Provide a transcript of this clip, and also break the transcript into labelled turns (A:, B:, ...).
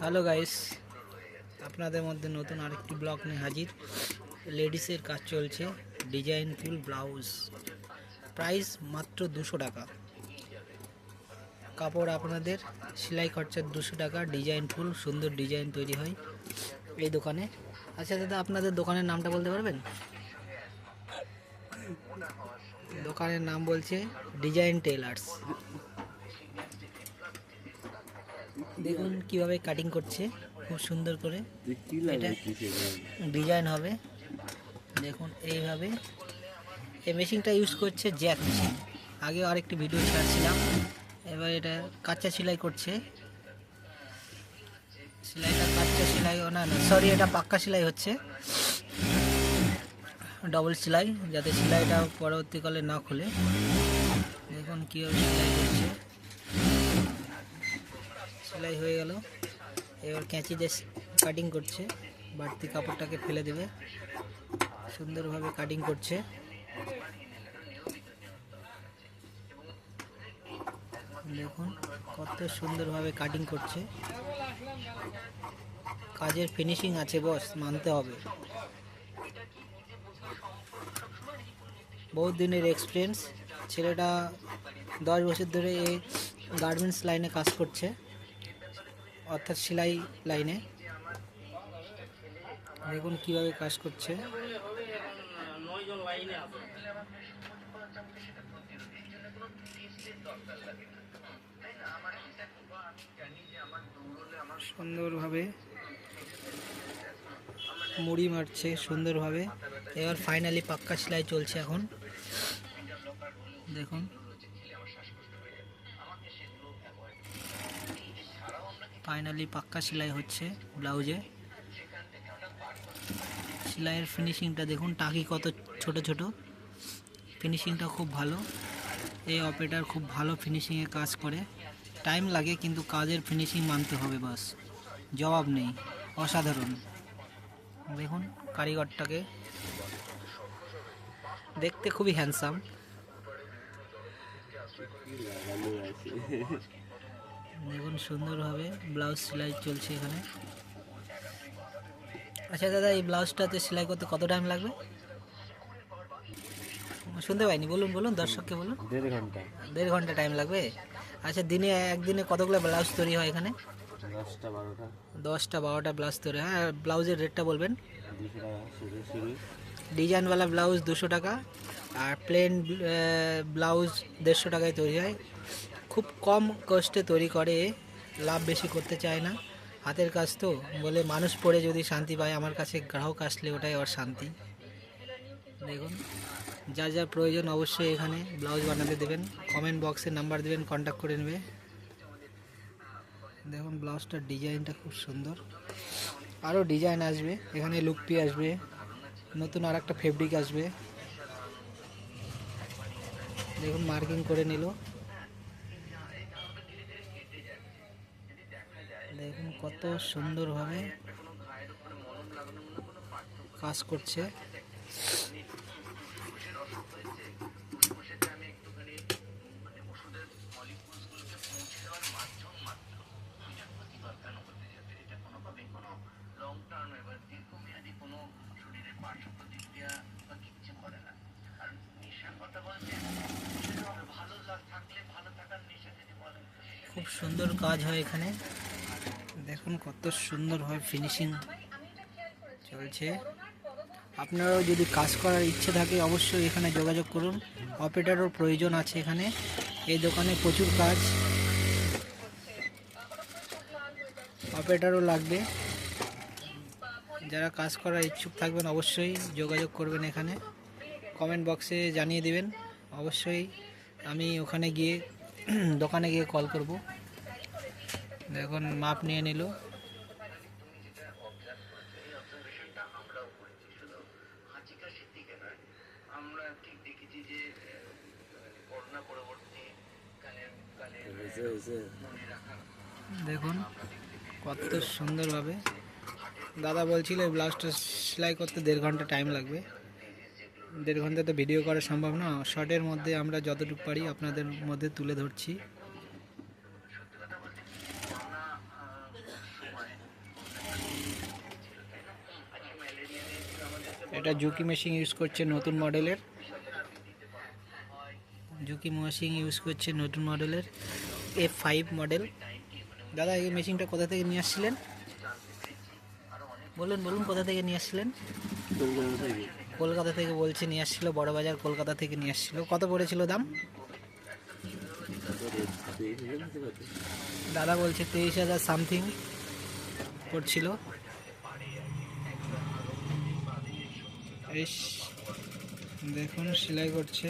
A: Hello guys, আপনাদের মধ্যে নতুন আরেকটি ব্লগ নিয়ে হাজির। লেডিসের কাজ চলছে, ডিজাইন ফুল ব্লাউজ, প্রাইস মাত্র 200 টাকা। কাপড় আপনাদের সেলাই খরচা 200 টাকা। ডিজাইন ফুল সুন্দর ডিজাইন তৈরি হয় এই দোকানে। আচ্ছা দাদা, আপনাদের দোকানের নামটা বলতে পারবেন? দোকানের নাম বলছে ডিজাইন টেলার্স। দেখুন কিভাবে কাটিং করছে, খুব সুন্দর করে। এটা ডিজাইন হবে, দেখুন এইভাবে। এই মেশিনটা ইউজ করছে জ্যাক মেশিন। আগে আরেকটি ভিডিও ছাড়ছিলাম। এবার এটা কাঁচা সেলাই করছে। সেলাইটা কাঁচা সেলাই, না না সরি, এটা পাক্কা সেলাই হচ্ছে, ডবল সেলাই, যাতে সেলাইটা পরবর্তীকালে না খুলে। দেখুন কীভাবে সেলাই করছে। সেলাই হয়ে গেল, এবার ক্যাঁচি দিয়ে কাটিং করছে, বাড়তি কাপড়টাকে ফেলে দেবে। সুন্দরভাবে কাটিং করছে। দেখুন কত সুন্দরভাবে কাটিং করছে। কাজের ফিনিশিং আছে বস, মানতে হবে। বহুত দিনের এক্সপিরিয়েন্স। ছেলেটা 10 বছর ধরে এই গার্মেন্টস লাইনে কাজ করছে, অর্থাৎ সেলাই লাইনে। দেখুন কিভাবে কাজ করছে। সুন্দরভাবে মুড়ি মারছে সুন্দরভাবে। এবার ফাইনালি পাক্কা সেলাই চলছে এখন। দেখুন ফাইনালি পাক্কা সেলাই হচ্ছে ব্লাউজে। সেলাইয়ের ফিনিশিংটা দেখুন, টাকি কত ছোট ছোট, ফিনিশিংটা খুব ভালো। এই অপারেটর খুব ভালো ফিনিশিংয়ে কাজ করে। টাইম লাগে কিন্তু কাজের ফিনিশিং মানতে হবে, বাস জবাব নেই, অসাধারণ। দেখুন কারিগরটাকে, দেখতে খুবই হ্যান্ডসাম। দেখুন সুন্দরভাবে ব্লাউজ সেলাই চলছে এখানে। আচ্ছা দাদা, এই ব্লাউজটাতে সেলাই করতে কত টাইম লাগবে? শুনতে পাইনি, বলুন বলুন, দর্শককে বলুন।
B: 1.5 ঘন্টা।
A: 1.5 ঘন্টা টাইম লাগবে। আচ্ছা, একদিনে কতগুলো ব্লাউজ তৈরি হয় এখানে?
B: 10টা 12টা।
A: 10টা 12টা ব্লাউজ তৈরি। হ্যাঁ, ব্লাউজের রেটটা বলবেন।
B: 200 টাকা শুরু।
A: ডিজাইনওয়ালা ব্লাউজ 200 টাকা, আর প্লেন ব্লাউজ 150 টাকায় তৈরি হয়। খুব কম কস্টে তৈরি করে, লাভ বেশি করতে চায় না। হাতের কাজ তো, বলে মানুষ পরে যদি শান্তি পায়, আমার কাছে গ্রাহক আসলে ওটাই ওর শান্তি। দেখুন, যার যার প্রয়োজন অবশ্যই এখানে ব্লাউজ বানাতে দেবেন। কমেন্ট বক্সে নাম্বার দেবেন, কন্ট্যাক্ট করে নেবে। দেখুন ব্লাউজটার ডিজাইনটা খুব সুন্দর। আরও ডিজাইন আসবে এখানে, লুকপি আসবে, নতুন আর একটা ফেব্রিক আসবে। দেখুন মার্কিং করে নিল। দেখুন কত সুন্দরভাবে কাজ করছে। খুব সুন্দর কাজ হয় এখানে। দেখুন কত সুন্দরভাবে ফিনিশিং চলছে। আপনারাও যদি কাজ করার ইচ্ছে থাকে অবশ্যই এখানে যোগাযোগ করুন। অপারেটরও প্রয়োজন আছে এখানে। এই দোকানে প্রচুর কাজ, অপারেটরও লাগবে। যারা কাজ করার ইচ্ছুক থাকবেন অবশ্যই যোগাযোগ করবেন এখানে। কমেন্ট বক্সে জানিয়ে দিবেন, অবশ্যই আমি ওখানে গিয়ে দোকানে গিয়ে কল করব। দেখুন মাপ নিয়ে নিল। দেখুন কত সুন্দরভাবে। দাদা বলছিল এই ব্লাউজটা সেলাই করতে 1.5 ঘন্টা টাইম লাগবে। 1.5 ঘন্টা তো ভিডিও করা সম্ভব না, শর্টের মধ্যে আমরা যতটুকু পারি আপনাদের মধ্যে তুলে ধরছি। এটা জুকি মেশিন ইউজ করছে নতুন মডেলের, জুকি মেশিন ইউজ করছে নতুন মডেলের F5 মডেল। দাদা এই মেশিনটা কোথা থেকে নিয়ে আসছিলেন? বলুন বলুন কোথা থেকে নিয়ে আসছিলেন?
B: কলকাতা থেকে।
A: কলকাতা থেকে বলছে নিয়ে আসছিল, বড়বাজার কলকাতা থেকে নিয়ে আসছিল। কত পড়েছিল দাম? দাদা বলছে 23,000 সামথিং পড়ছিল। দেখুন সেলাই করছে।